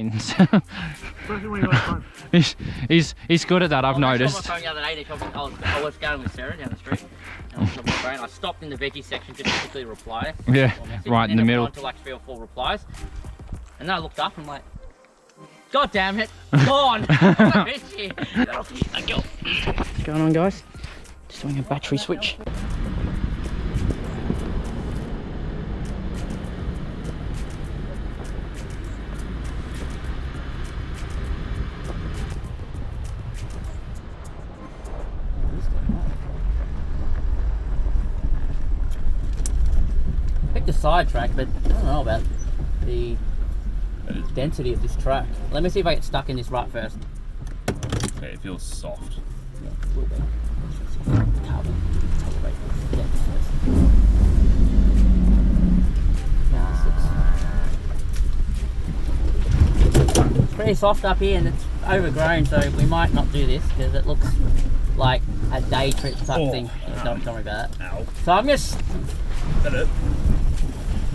wins. He's good at that, I've noticed. I was on my phone the other day, I was going with Sarah down the street. And I stopped in the veggie section just to quickly reply. Yeah, right in the middle. To like 3 or 4 replies. And then I looked up and I'm like, God damn it, gone! What's going on, guys? Just doing a battery switch. Picked a side track, but I don't know about the density of this track. Let me see if I get stuck in this rut first. Okay, it feels soft. Yeah, it will be. Carbon. It's pretty soft up here and it's overgrown, so we might not do this because it looks like a day trip type thing. Don't worry about that. Ow. So I'm just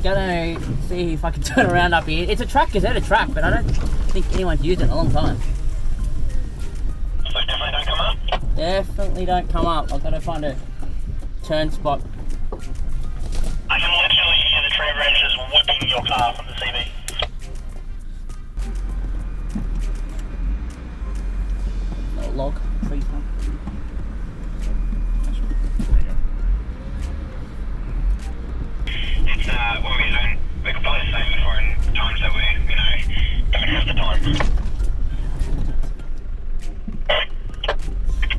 gonna see if I can turn around up here. It's a track, gazette track, but I don't think anyone's used it in a long time. So definitely don't come up? Definitely don't come up. I've got to find a turn spot. I can literally hear the tree branches whipping your car from the CB. No log, tree stump. It's, what we're doing, we could probably save it for in times that we, don't have the time.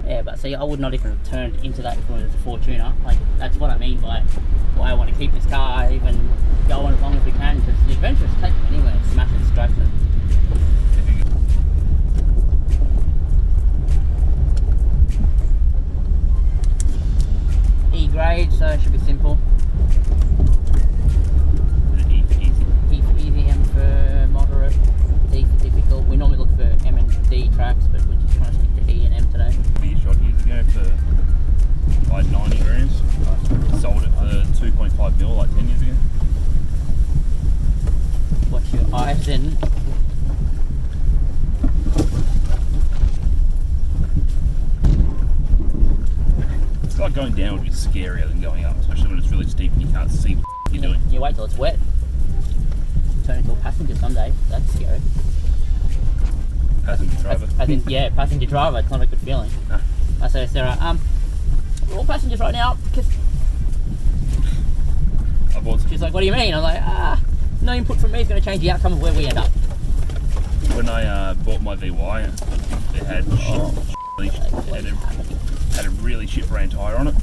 Yeah, but see, I would not even have turned into that if it was a Fortuner. Like, that's what I mean by why I want to keep this car even going as long as we can, because the adventure is taking me anywhere, smash it, scratch it. E grade, so it should be simple. Easy, M for moderate, D for difficult. We normally look for M and D tracks, but we're just trying to stick to E and M today. We shot years ago for like 90 grams. Sold it for 2.5 mil like 10 years ago. Watch your eyes then. It's like going down would be scarier than going up, especially when it's really steep and you can't see what you're doing. You wait till it's wet. Turn into a passenger someday. That's scary. Passenger driver. Yeah, passenger driver. It's not a good feeling. No. I say, Sarah, we're all passengers right now because I bought some. she's like, what do you mean? I'm like, no input from me is going to change the outcome of where we end up. When I bought my VY, it had had a really shit brand tyre on it,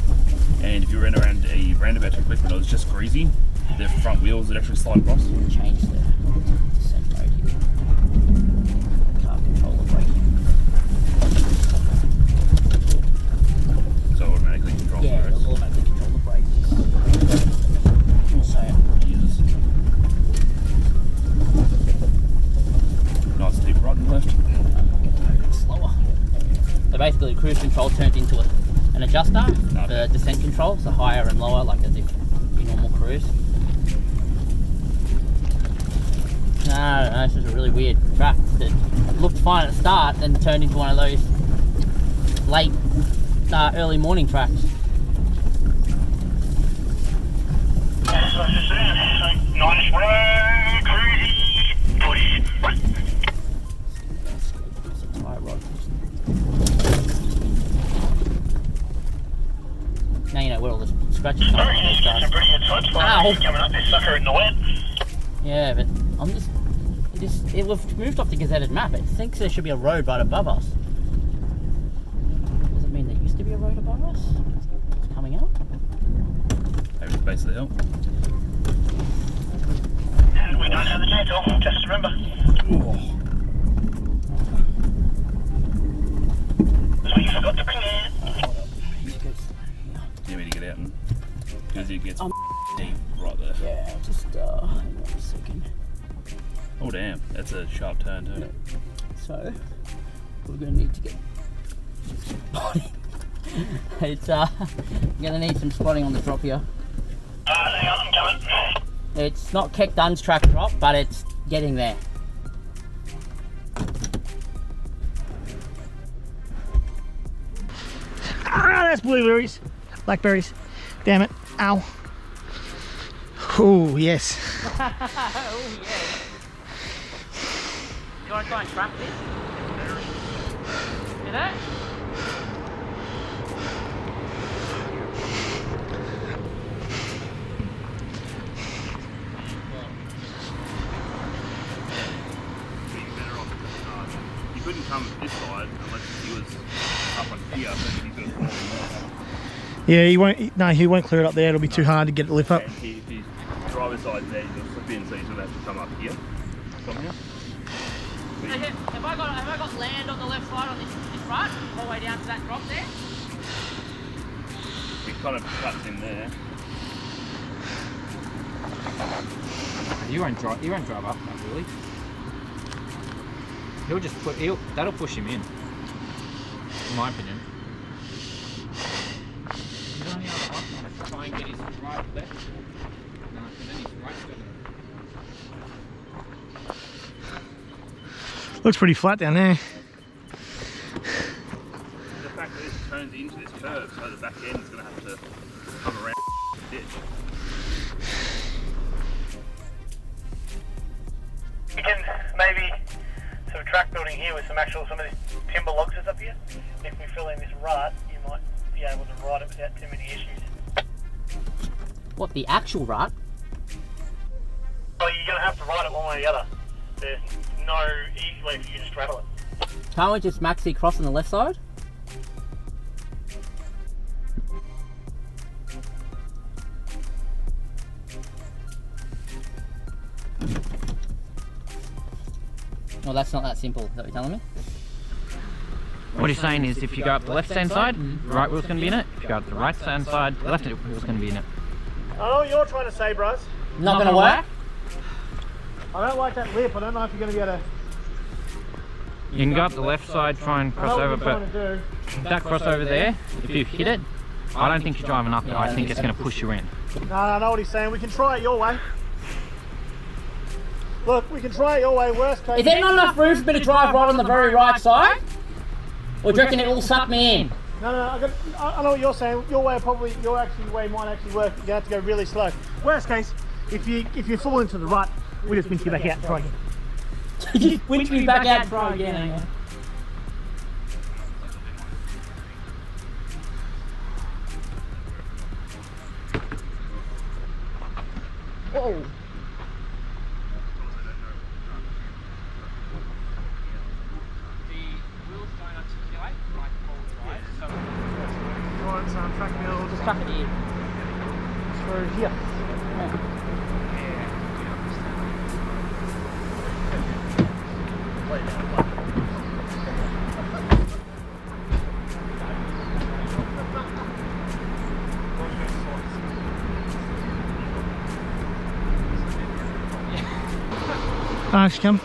and if you ran around a roundabout too quick when it was just greasy, the front wheels would actually slide across. Change the descent mode here. Car controller braking. So automatically controls Yeah, the brakes. it'll automatically control the brakes. Also, Jesus. Nice deep right and left. it's slower. So basically, cruise control turns into an adjuster for descent control, so higher and lower, like as if you normal cruise. No, it's just a really weird track that looked fine at the start, then turned into one of those late, early morning tracks. That's what I was saying. Nice road, cruisy, push. It's a tie rod. Now you know where all the scratches come I reckon you from. get some pretty good side spots coming up this sucker in the wet. Yeah, but I'm just... We've moved off the gazetted map. It thinks there should be a road right above us. Does it mean there used to be a road above us? It's coming out? Maybe the base of the hill. And we don't have the chainsaw, just remember. So you forgot to bring it. You need to get out and because it gets deep right there. Yeah, just hang on a second. Oh damn, that's a sharp turn too. So we're gonna need to get spotting. It's gonna need some spotting on the drop here. Hang on, I'm coming. It's not Keck Dunn's track drop, but it's getting there. that's blueberries. Blackberries. Damn it. Ow. Oh, yes. Oh, yeah. You want to try and trap this? You know? You couldn't come this side unless he was up on here, so he's going to fall. Yeah, he won't. No, he won't clear it up there. It'll be too hard to get it lift up. And if his driver's side there, he'll slip in, so he's going to have to come up here somehow. So have I got land on the left side on this front, all the way down to that drop there? It kind of cuts in there. You won't drive up that really. He'll just that'll push him in my opinion. The only other option is to try and get his right left. No, and then his right's got Looks pretty flat down there. The fact that this turns into this curve, so the back end is going to have to come around the ditch. You can maybe some track building here with some of these timber logs that's up here. If we fill in this rut, you might be able to ride it without too many issues. What, the actual rut? Well, you're going to have to ride it one way or the other. There's no easy way for you to straddle it. Can't we just maxi cross on the left side? Well, that's not that simple, is that what you're telling me? What he's saying is if you go up the left hand side, the right wheel's going to be in it. If you go up the right hand side, the left wheel's going to be in it. I know what you're trying to say, bros. Not gonna work? I don't like that lip. I don't know if you're going to be able to... You can go up the left side, try and cross over, but that crossover there, if you hit it, I don't think you're driving up it. I think it's going to push you in. No, I know what he's saying. We can try it your way. Look, we can try it your way. Worst case... Is there not enough room for me to drive right on the very right side? Or do you reckon it will suck me in? No, I know what you're saying. Your way way might actually work. You have to go really slow. Worst case, if you fall into the rut, we just winch you back out and try again. Just winch me back out and try again, hang on. Whoa. Just chuck it in. Through here. Nice, come.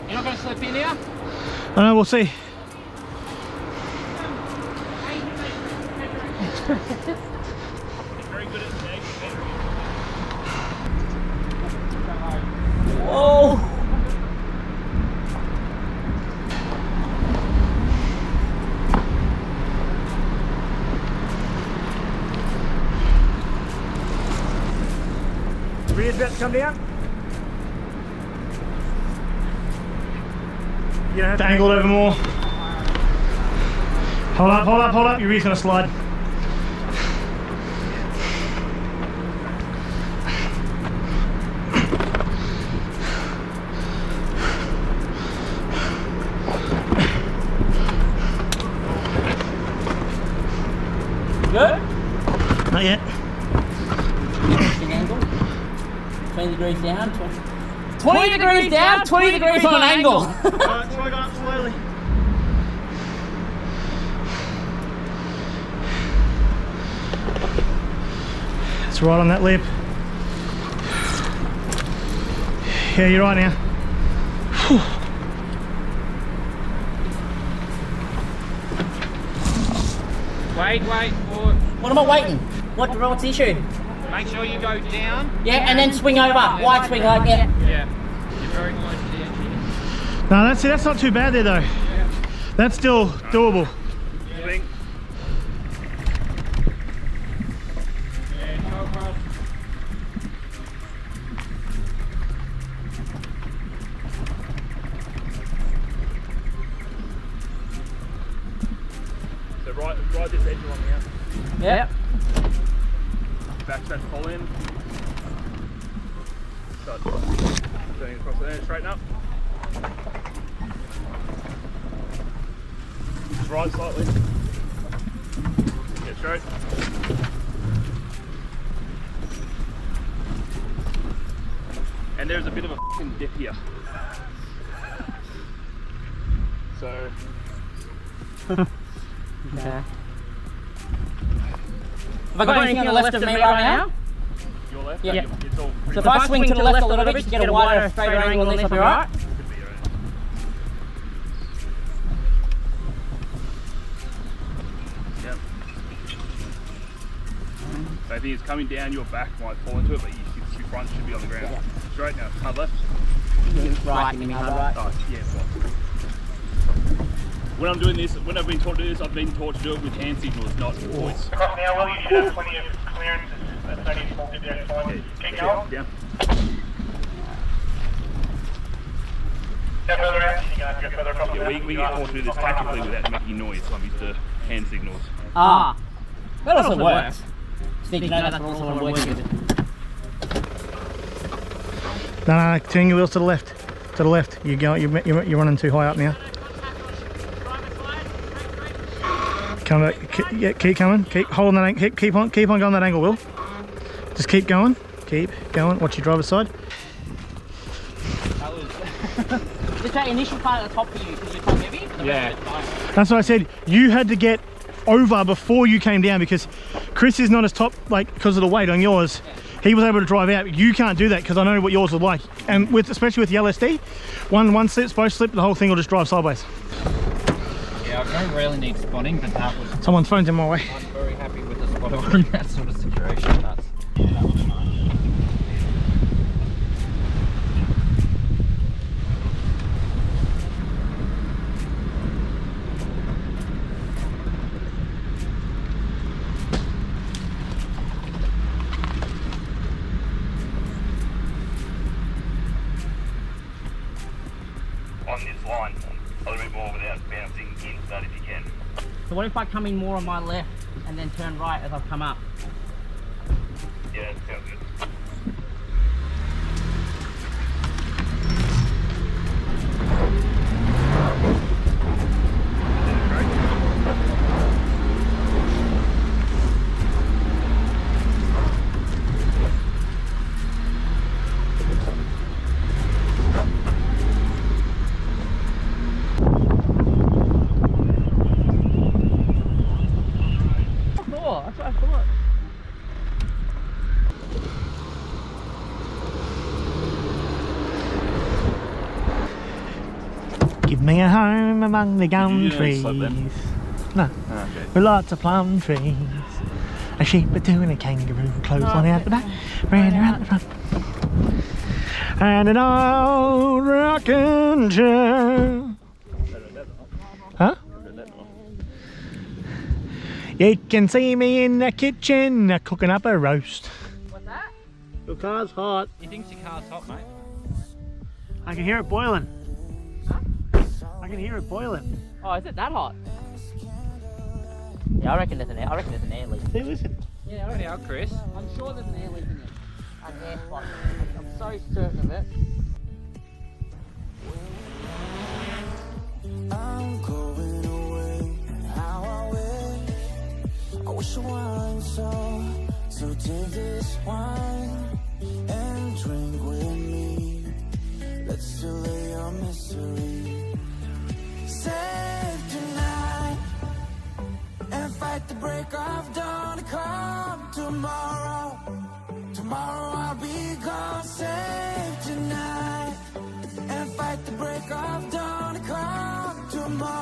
You're not going to slip in here? I know, we'll see. Very good at the egg. Whoa! Rear's about to come down. You have to angle it over more. Hold up. Your rear's going to slide. Good? Not yet. Angle. 20 degrees down. 20 degrees down, 20 degrees on an angle. Alright, try going up slowly. It's right on that lip. Yeah, you're right now. Whew. Wait, forward. What am I waiting? What's the issue? Make sure you go down. Yeah, and then swing over. Wide swing, like, yeah. Yeah. You're very close to the edge here. No, that's not too bad there though. That's still doable. Swing. Yeah, go across. So ride this edge along here. Yep. Back that pull in. Start turning across there, straighten up. Just right slightly. Get straight. And there's a bit of a fucking dip here. So Okay. Have I got anything on the left of me right now? your left? Yeah. It's all So if I swing to the left a little bit, just get a wider, straighter angle on this, I'll be right? could be alright. Yep. So I think it's coming down your back might fall into it, but your front should be on the ground. Yeah. Straight now, hard left. Right, you mean hard right? Oh, yeah, right. When I'm doing this, when I've been taught to do this, I've been taught to do it with hand signals, not voice. Across now, Will, you should have plenty of clearance. That's only a small dip there, it's fine. Keep going. Down. Go further out, you can go further across. Yeah, we get taught to do this tactically without making noise, so I'm used to hand signals. Ah. That also works. Just need to know that's also what I'm working with. No, turn your wheels to the left. To the left. You're running too high up now. Come back. Keep coming. Keep holding that. Keep on going that angle, Will. Just keep going. Keep going. Watch your driver's side. That was... Just that initial part at the top for you, because you're top heavy. Yeah. That's what I said. You had to get over before you came down because Chris is not as top, like, because of the weight on yours. He was able to drive out. You can't do that because I know what yours was like. And especially with the LSD, one slips, both slip, the whole thing will just drive sideways. Yeah, I don't really need spotting, but that was... Someone's phone's in my way. I'm very happy with the spotter in that sort of situation. That was nice. On this line, a little bit more without bouncing into that if you can. So what if I come in more on my left and then turn right as I've come up? Yeah, that sounds good. Oh, that's what I thought. Give me a home among the gum Did you trees. slip then? No, Okay. with lots of plum trees. A sheep, a two, and a kangaroo. Clothesline out the back, ran around the front. And an old rocking chair. Huh? You can see me in the kitchen cooking up a roast. What's that? Your car's hot. He thinks your car's hot, mate. I can hear it boiling. I can hear it boiling. Oh, is it that hot? Yeah, I reckon there's an air leak. Hey, listen. Yeah, Bloody hell, Chris. I'm sure there's an air leak in it. An air spot. I'm so certain of it. I'm going away, how I wish I weren't so take this wine and drink with me. Let's delay our misery. Save tonight and fight the break of dawn to come tomorrow. Tomorrow I'll be gone. Save tonight and fight the break of dawn to come tomorrow.